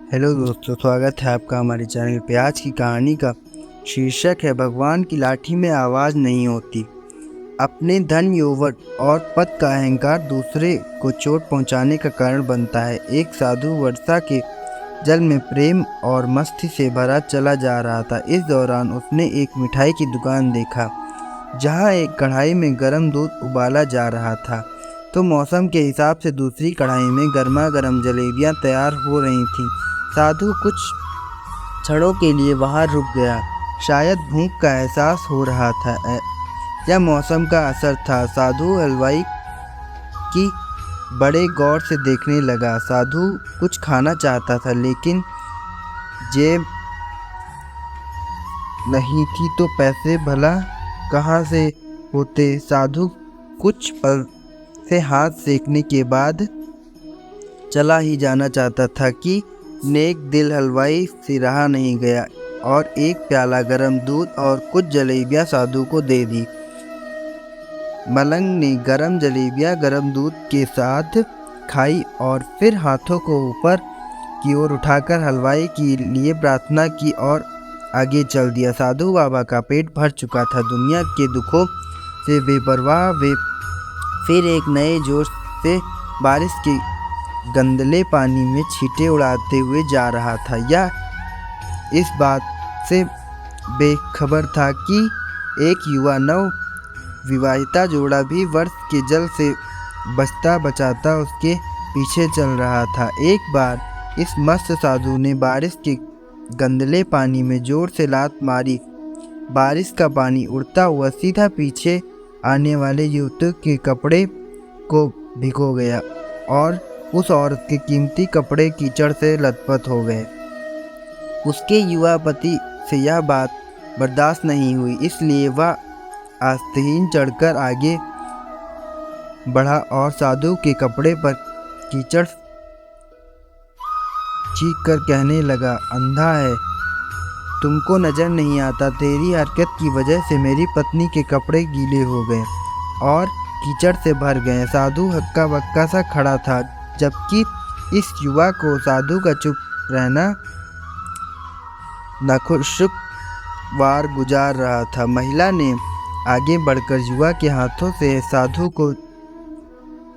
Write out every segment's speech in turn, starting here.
Hello दोस्तों, स्वागत है आपका हमारे चैनल पे। आज की कहानी का शीर्षक है भगवान की लाठी में आवाज़ नहीं होती। अपने धन, यौवन और पद का अहंकार दूसरे को चोट पहुंचाने का कारण बनता है। एक साधु वर्षा के जल में प्रेम और मस्ती से भरा चला जा रहा था। इस दौरान उसने एक मिठाई की दुकान देखा जहां एक कढ़ाई में गर्म दूध उबाला जा रहा था, तो मौसम के हिसाब से दूसरी कढ़ाई में गर्मा गर्म जलेबियां तैयार हो रही थीं। साधु कुछ क्षणों के लिए वहां रुक गया। शायद भूख का एहसास हो रहा था या मौसम का असर था। साधु हलवाई की बड़े गौर से देखने लगा। साधु कुछ खाना चाहता था, लेकिन जेब नहीं थी तो पैसे भला कहाँ से होते। साधु कुछ पल से हाथ सेकने के बाद चला ही जाना चाहता था कि नेक दिल हलवाई से रहा नहीं गया और एक प्याला गर्म दूध और कुछ जलेबियां साधु को दे दी। मलंग ने गर्म जलेबियां गर्म दूध के साथ खाई और फिर हाथों को ऊपर की ओर उठाकर हलवाई के लिए प्रार्थना की और आगे चल दिया। साधु बाबा का पेट भर चुका था। दुनिया के दुखों से बेपरवाह वे फिर एक नए जोश से बारिश के गंदले पानी में छींटे उड़ाते हुए जा रहा था। यह इस बात से बेखबर था कि एक युवा नव विवाहिता जोड़ा भी वर्ष के जल से बचता बचाता उसके पीछे चल रहा था। एक बार इस मस्त साधु ने बारिश के गंदले पानी में जोर से लात मारी। बारिश का पानी उड़ता हुआ सीधा पीछे आने वाले युवक के कपड़े को भिगो गया और उस औरत के कीमती कपड़े कीचड़ से लथपथ हो गए। उसके युवा पति से यह बात बर्दाश्त नहीं हुई, इसलिए वह आस्तीन चढ़कर आगे बढ़ा और साधु के कपड़े पर कीचड़ चीख कर कहने लगा, अंधा है, तुमको नजर नहीं आता? तेरी हरकत की वजह से मेरी पत्नी के कपड़े गीले हो गए और कीचड़ से भर गए। साधु हक्का बक्का सा खड़ा था, जबकि इस युवा को साधु का चुप रहना नाखुशगवार गुजार रहा था। महिला ने आगे बढ़कर युवा के हाथों से साधु को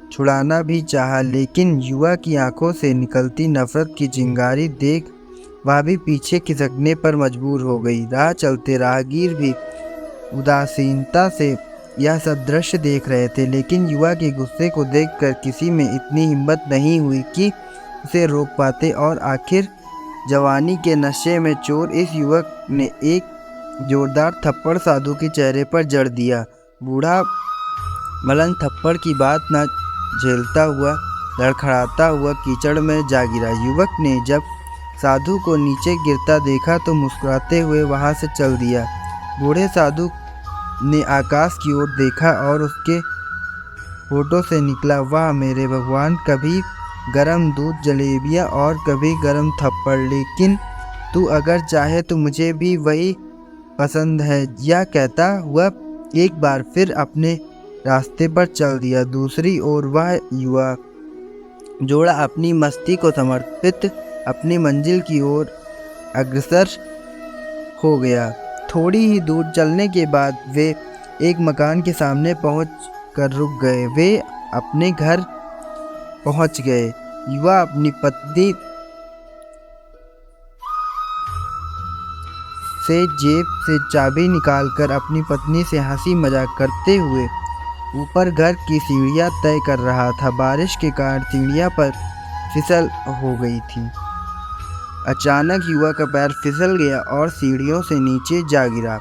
छुड़ाना भी चाहा, लेकिन युवा की आंखों से निकलती नफरत की चिंगारी देख वह भी पीछे खिसकने पर मजबूर हो गई। राह चलते राहगीर भी उदासीनता से यह सब दृश्य देख रहे थे, लेकिन युवा के गुस्से को देखकर किसी में इतनी हिम्मत नहीं हुई कि उसे रोक पाते और आखिर जवानी के नशे में चोर इस युवक ने एक जोरदार थप्पड़ साधु के चेहरे पर जड़ दिया। बूढ़ा मलंग थप्पड़ की बात न झेलता हुआ लड़खड़ाता हुआ कीचड़ में जा गिरा। युवक ने जब साधु को नीचे गिरता देखा तो मुस्कुराते हुए वहां से चल दिया। बूढ़े साधु ने आकाश की ओर देखा और उसके होठों से निकला, वाह मेरे भगवान, कभी गरम दूध जलेबियां और कभी गरम थप्पड़, लेकिन तू अगर चाहे तो मुझे भी वही पसंद है। यह कहता हुआ एक बार फिर अपने रास्ते पर चल दिया। दूसरी ओर वह युवा जोड़ा अपनी मस्ती को समर्पित अपनी मंजिल की ओर अग्रसर हो गया। थोड़ी ही दूर चलने के बाद वे एक मकान के सामने पहुंच कर रुक गए। वे अपने घर पहुंच गए। युवा अपनी पत्नी से जेब से चाबी निकालकर अपनी पत्नी से हंसी मजाक करते हुए ऊपर घर की सीढ़ियां तय कर रहा था। बारिश के कारण सीढ़ियां पर फिसल हो गई थी। अचानक युवा का पैर फिसल गया और सीढ़ियों से नीचे जा गिरा।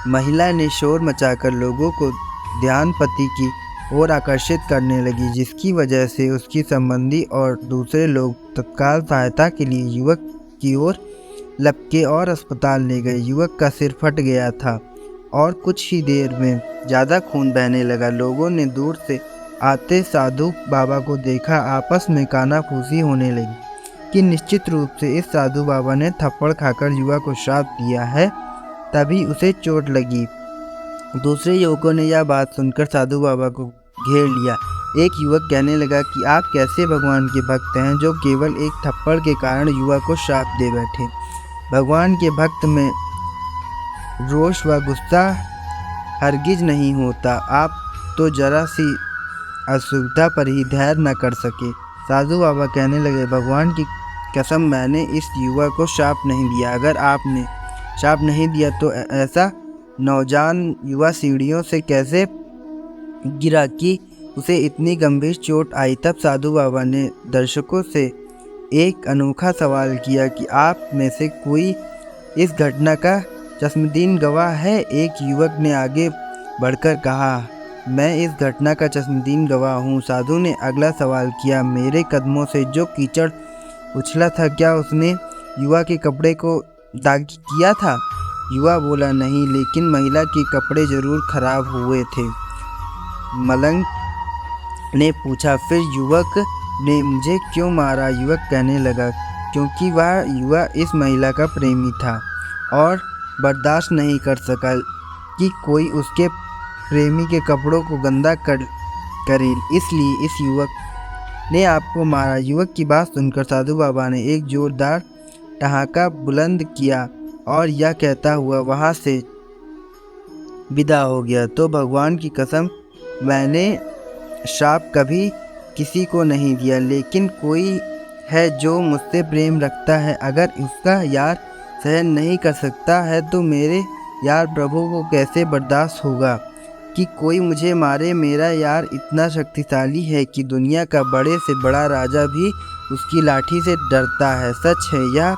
महिला ने शोर मचाकर लोगों को ध्यान पति की ओर आकर्षित करने लगी, जिसकी वजह से उसकी संबंधी और दूसरे लोग तत्काल सहायता के लिए युवक की ओर लपके और अस्पताल ले गए। युवक का सिर फट गया था और कुछ ही देर में ज़्यादा खून बहने लगा। लोगों ने दूर से आते साधु बाबा को देखा। आपस में कानाफूसी होने लगी कि निश्चित रूप से इस साधु बाबा ने थप्पड़ खाकर युवा को श्राप दिया है, तभी उसे चोट लगी। दूसरे युवकों ने यह बात सुनकर साधु बाबा को घेर लिया। एक युवक कहने लगा कि आप कैसे भगवान के भक्त हैं जो केवल एक थप्पड़ के कारण युवा को श्राप दे बैठे। भगवान के भक्त में रोष व गुस्सा हरगिज नहीं होता। आप तो जरा सी असुविधा पर ही धैर्य न कर सके। साधु बाबा कहने लगे, भगवान की कसम मैंने इस युवा को श्राप नहीं दिया। अगर आपने श्राप नहीं दिया तो ऐसा नौजवान युवा सीढ़ियों से कैसे गिरा कि उसे इतनी गंभीर चोट आई। तब साधु बाबा ने दर्शकों से एक अनोखा सवाल किया कि आप में से कोई इस घटना का चश्मदीद गवाह है। एक युवक ने आगे बढ़कर कहा, मैं इस घटना का चश्मदीद गवाह हूँ। साधु ने अगला सवाल किया, मेरे कदमों से जो कीचड़ उछला था क्या उसने युवा के कपड़े को दाग किया था? युवा बोला, नहीं, लेकिन महिला के कपड़े जरूर खराब हुए थे। मलंग ने पूछा, फिर युवक ने मुझे क्यों मारा? युवक कहने लगा, क्योंकि वह युवा इस महिला का प्रेमी था और बर्दाश्त नहीं कर सका कि कोई उसके प्रेमी के कपड़ों को गंदा करे, इसलिए इस युवक ने आपको मारा। युवक की बात सुनकर साधु बाबा ने एक जोरदार ठहाका बुलंद किया और यह कहता हुआ वहाँ से विदा हो गया। तो भगवान की कसम, मैंने श्राप कभी किसी को नहीं दिया, लेकिन कोई है जो मुझसे प्रेम रखता है। अगर उसका यार सहन नहीं कर सकता है तो मेरे यार प्रभु को कैसे बर्दाश्त होगा कि कोई मुझे मारे? मेरा यार इतना शक्तिशाली है कि दुनिया का बड़े से बड़ा राजा भी उसकी लाठी से डरता है। सच है, यह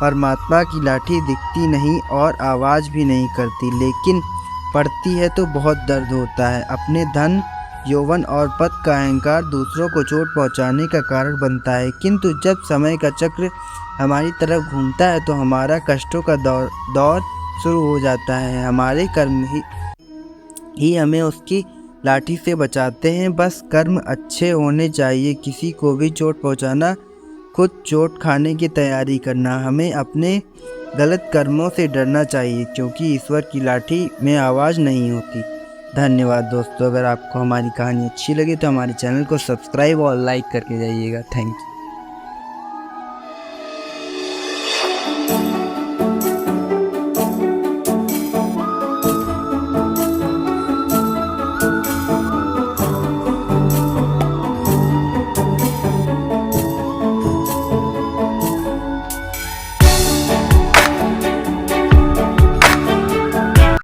परमात्मा की लाठी दिखती नहीं और आवाज़ भी नहीं करती, लेकिन पड़ती है तो बहुत दर्द होता है। अपने धन, यौवन और पद का अहंकार दूसरों को चोट पहुंचाने का कारण बनता है, किंतु जब समय का चक्र हमारी तरफ घूमता है तो हमारा कष्टों का दौर शुरू हो जाता है। हमारे कर्म ही हमें उसकी लाठी से बचाते हैं। बस कर्म अच्छे होने चाहिए, किसी को भी चोट पहुंचाना, खुद चोट खाने की तैयारी करना। हमें अपने गलत कर्मों से डरना चाहिए, क्योंकि ईश्वर की लाठी में आवाज़ नहीं होती। धन्यवाद दोस्तों। अगर आपको हमारी कहानी अच्छी लगी तो हमारे चैनल को सब्सक्राइब और लाइक करके जाइएगा। Thank you.